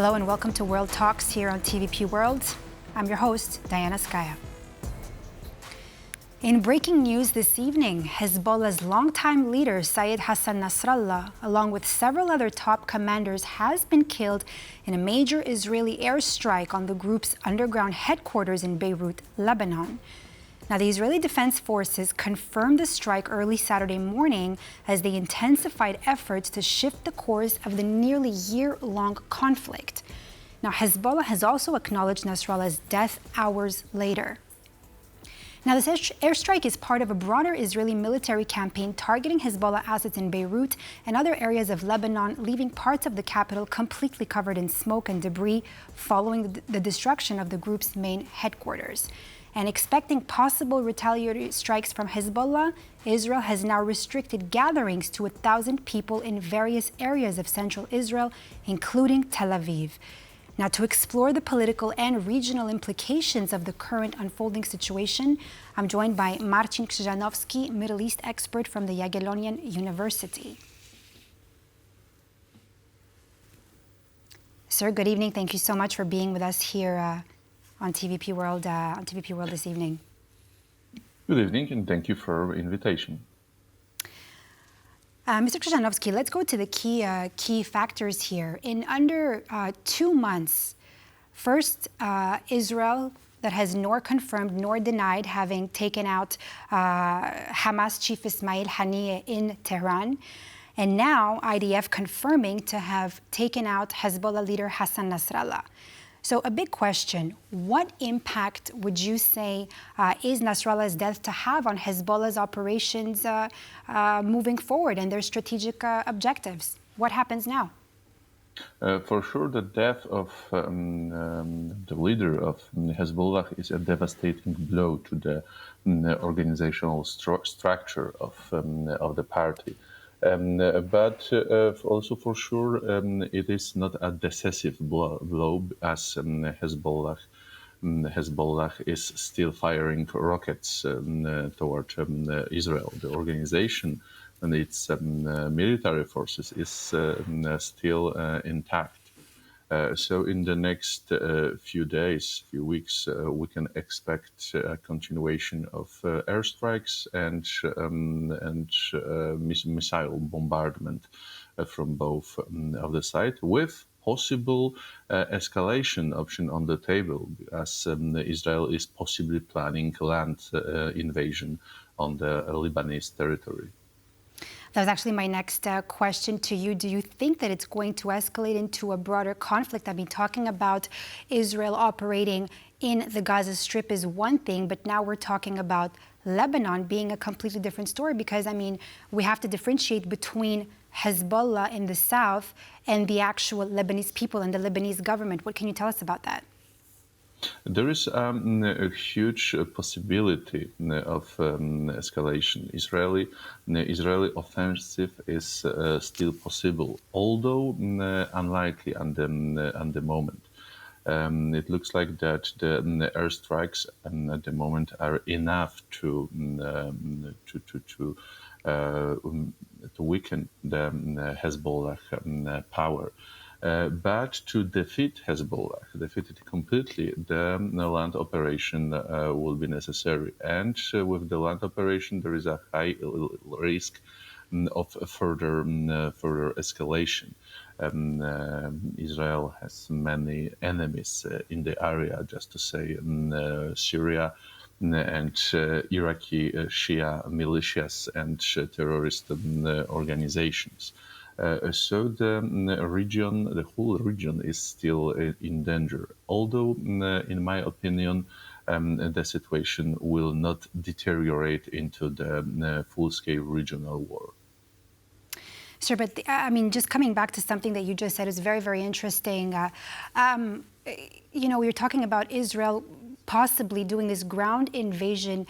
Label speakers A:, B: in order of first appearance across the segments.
A: Hello and welcome to World Talks here on TVP World. I'm your host, Diana Skaya. In breaking news this evening, Hezbollah's longtime leader, Sayed Hassan Nasrallah, along with several other top commanders, has been killed in a major Israeli airstrike on the group's underground headquarters in Beirut, Lebanon. Now, the Israeli Defense Forces confirmed the strike early Saturday morning as they intensified efforts to shift the course of the nearly year-long conflict. Now, Hezbollah has also acknowledged Nasrallah's death hours later. Now, this airstrike is part of a broader Israeli military campaign targeting Hezbollah assets in Beirut and other areas of Lebanon, leaving parts of the capital completely covered in smoke and debris following the destruction of the group's main headquarters. And expecting possible retaliatory strikes from Hezbollah, Israel has now restricted gatherings to 1,000 people in various areas of central Israel, including Tel Aviv. Now, to explore the political and regional implications of the current unfolding situation, I'm joined by Marcin Krzyżanowski, Middle East expert from the Jagiellonian University. Sir, good evening. Thank you so much for being with us here on TVP World this evening.
B: Good evening, and thank you for the invitation.
A: Mr. Krzyżanowski, let's go to the key factors here. In under 2 months, first, Israel, that has nor confirmed nor denied having taken out Hamas chief Ismail Haniyeh in Tehran, and now IDF confirming to have taken out Hezbollah leader Hassan Nasrallah. So a big question, what impact would you say is Nasrallah's death to have on Hezbollah's operations moving forward and their strategic objectives? What happens now?
B: For sure, the death of the leader of Hezbollah is a devastating blow to the organizational structure of the party. But also for sure, it is not a decisive blow as Hezbollah is still firing rockets toward Israel. The organization and its military forces is still intact. So in the next few days, weeks, we can expect a continuation of airstrikes and missile bombardment from both of the side, with possible escalation option on the table, as Israel is possibly planning land invasion on the Lebanese territory.
A: That was actually my next question to you. Do you think that it's going to escalate into a broader conflict? I mean, talking about Israel operating in the Gaza Strip is one thing, but now we're talking about Lebanon being a completely different story, because, I mean, we have to differentiate between Hezbollah in the south and the actual Lebanese people and the Lebanese government. What can you tell us about that?
B: There is a huge possibility of escalation. Israeli offensive is still possible, although unlikely at the moment. It looks like that the airstrikes at the moment are enough to weaken the Hezbollah power. But to defeat it completely, the land operation will be necessary. And with the land operation, there is a high risk of further escalation. Israel has many enemies in the area, just to say Syria and Iraqi Shia militias and terrorist organizations. So the whole region is still in danger. Although, in my opinion, the situation will not deteriorate into the full-scale regional war.
A: Sure, but I mean, just coming back to something that you just said is very, very interesting. You know, we were talking about Israel possibly doing this ground invasion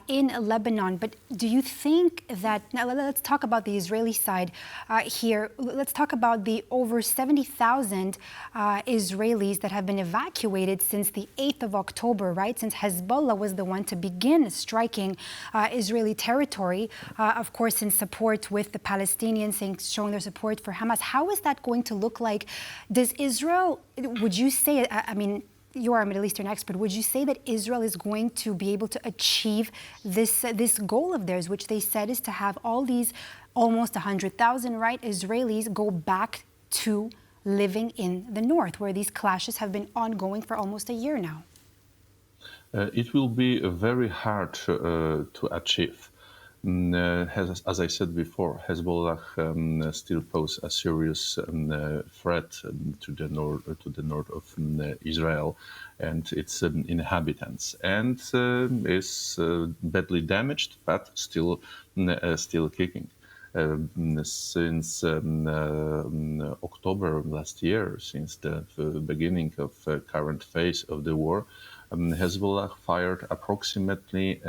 A: in Lebanon. But do you think that, now let's talk about the Israeli side here. Let's talk about the over 70,000 Israelis that have been evacuated since the 8th of October, right? Since Hezbollah was the one to begin striking Israeli territory, of course, in support with the Palestinians, showing their support for Hamas. How is that going to look like? Does Israel, would you say, I mean, you are a Middle Eastern expert, would you say that Israel is going to be able to achieve this goal of theirs, which they said is to have all these almost 100,000, right, Israelis go back to living in the north, where these clashes have been ongoing for almost a year now?
B: It will be very hard to achieve. As I said before, Hezbollah still pose a serious threat to the north of Israel and its inhabitants, and is badly damaged, but still kicking. Since October last year, since the beginning of current phase of the war, Hezbollah fired approximately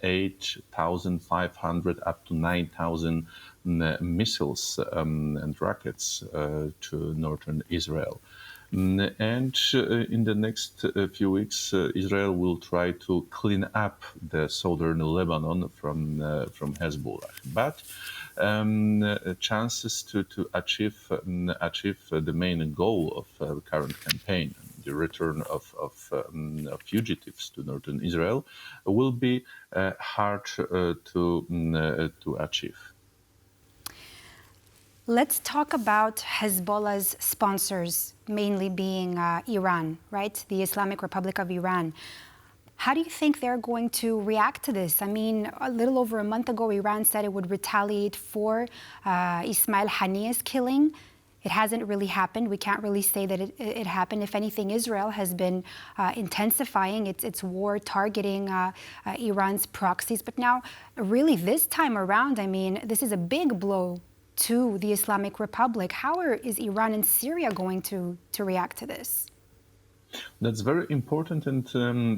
B: 8,500 up to 9,000 missiles and rockets to northern Israel. And in the next few weeks, Israel will try to clean up the southern Lebanon from Hezbollah. But chances to achieve the main goal of the current campaign, the return of fugitives to northern Israel, will be hard to achieve.
A: Let's talk about Hezbollah's sponsors, mainly being Iran, right? The Islamic Republic of Iran. How do you think they're going to react to this? I mean, a little over a month ago, Iran said it would retaliate for Ismail Haniyeh's killing. It hasn't really happened. We can't really say that it happened. If anything, Israel has been intensifying its war, targeting Iran's proxies. But now, really, this time around, I mean, this is a big blow to the Islamic Republic. How is Iran and Syria going to react to this?
B: That's a very important and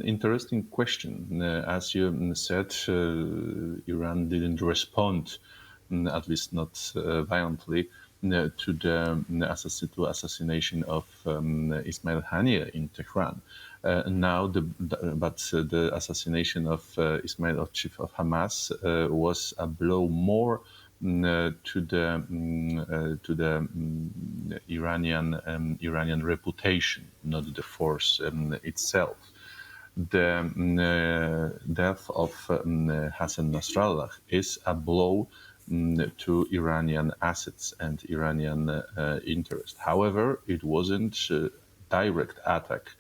B: interesting question. As you said, Iran didn't respond, at least not violently, to the assassination of Ismail Haniyeh in Tehran. But the assassination of Ismail, chief of Hamas, was a blow more to the Iranian reputation, not the force itself. The death of Hassan Nasrallah is a blow to Iranian assets and Iranian interest. However, it wasn't a direct attack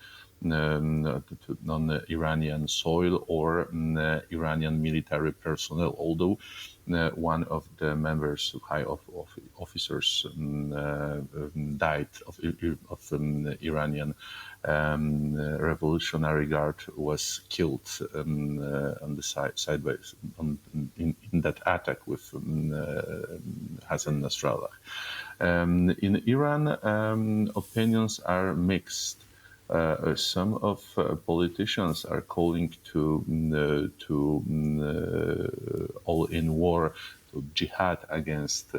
B: on Iranian soil or Iranian military personnel, although one of the members, high officers, died of Iranian Revolutionary Guard, was killed on the sideways in that attack with Hassan Nasrallah. In Iran, opinions are mixed. Some of politicians are calling to all-in war, to jihad against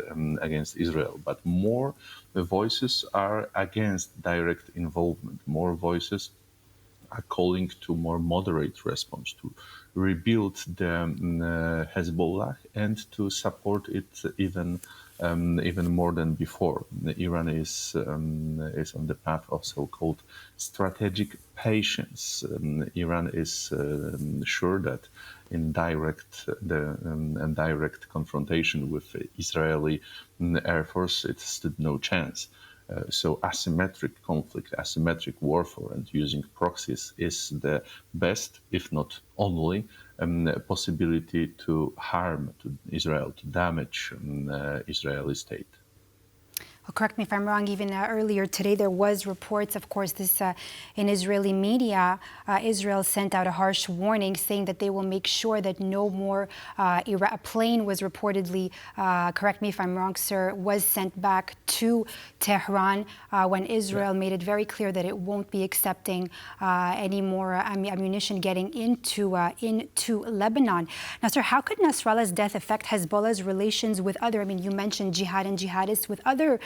B: Israel, but more voices are against direct involvement. More voices are calling to more moderate response, to rebuild the Hezbollah and to support it even more than before. Iran is on the path of so-called strategic patience. Iran is sure that in direct confrontation with Israeli Air Force, it stood no chance. So asymmetric conflict, asymmetric warfare, and using proxies is the best, if not only, possibility to harm to Israel, to damage Israeli state.
A: Well, correct me if I'm wrong, even earlier today there was reports, of course, this in Israeli media, Israel sent out a harsh warning saying that they will make sure that no more, a plane was reportedly, correct me if I'm wrong, sir, was sent back to Tehran when Israel made it very clear that it won't be accepting any more ammunition getting into Lebanon. Now, sir, how could Nasrallah's death affect Hezbollah's relations with other, you mentioned jihad and jihadists, with other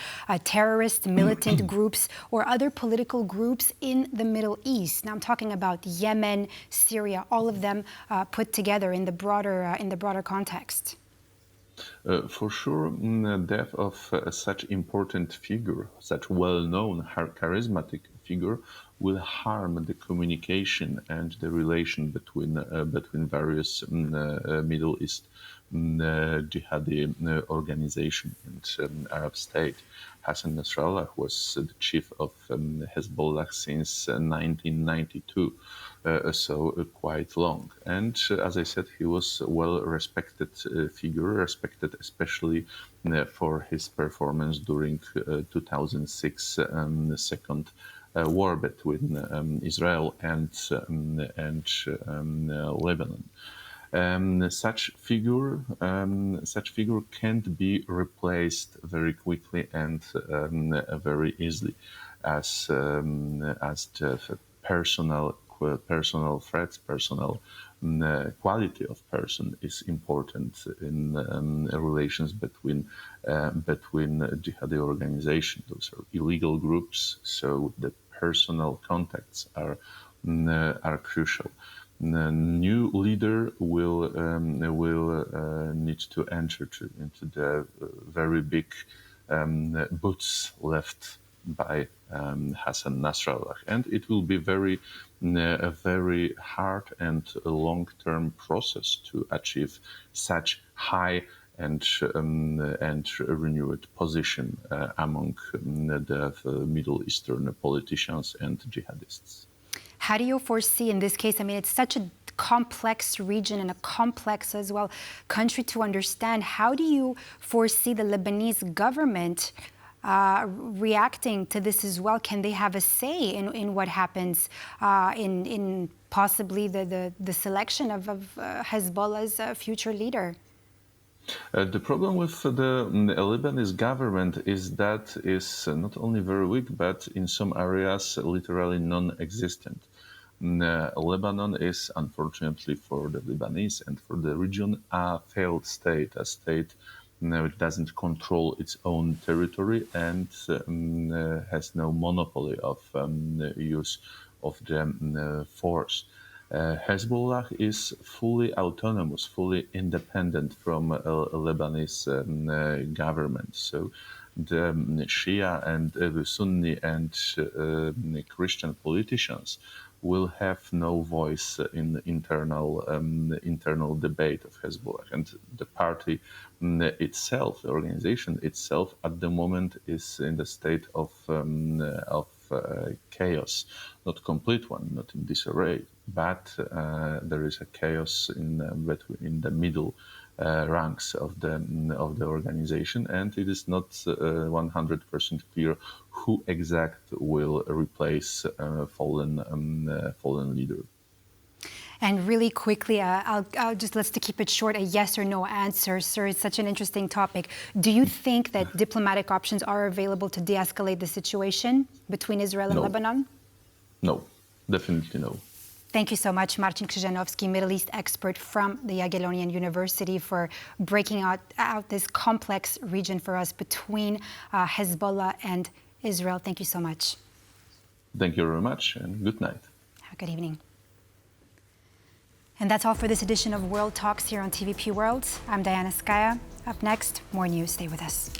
A: terrorist militant groups or other political groups in the Middle East? Now I'm talking about Yemen, Syria, all of them put together in the broader context.
B: For sure, the death of such important figure, such well-known, charismatic figure, will harm the communication and the relation between various Middle East jihadi organization and Arab state. Hassan Nasrallah was the chief of Hezbollah since 1992, so quite long. And as I said, he was a well-respected figure, respected especially for his performance during 2006 second war between Israel and Lebanon. Such figure can't be replaced very quickly and very easily, as the personal threats, personal quality of person is important in relations between jihadi organizations. Those are illegal groups, so the personal contacts are crucial. The new leader will need to enter into the very big boots left by Hassan Nasrallah, and it will be a very hard and long-term process to achieve such high and renewed position among the Middle Eastern politicians and jihadists.
A: How do you foresee in this case, it's such a complex region and a complex as well country to understand, how do you foresee the Lebanese government reacting to this as well? Can they have a say in what happens in possibly the selection of Hezbollah's future leader?
B: The problem with the Lebanese government is that is not only very weak, but in some areas literally non-existent. Lebanon is, unfortunately for the Lebanese and for the region, a failed state, a state which doesn't control its own territory and has no monopoly of use of the force. Hezbollah is fully autonomous, fully independent from Lebanese government. So the Shia and the Sunni and Christian politicians will have no voice in the internal debate of Hezbollah, and the party itself, the organization itself, at the moment is in the state of chaos, not complete one, not in disarray, but there is a chaos in the middle ranks of the organization, and it is not 100% clear who exact will replace fallen leader.
A: And really quickly, I'll just, let's to keep it short, a yes or no answer, sir. It's such an interesting topic. Do you think that diplomatic options are available to de-escalate the situation between Israel and Lebanon?
B: No, definitely no.
A: Thank you so much, Marcin Krzyżanowski, Middle East expert from the Jagiellonian University, for breaking out this complex region for us between Hezbollah and Israel. Thank you so much.
B: Thank you very much, and good night.
A: Have a good evening. And that's all for this edition of World Talks here on TVP World. I'm Diana Skaya. Up next, more news. Stay with us.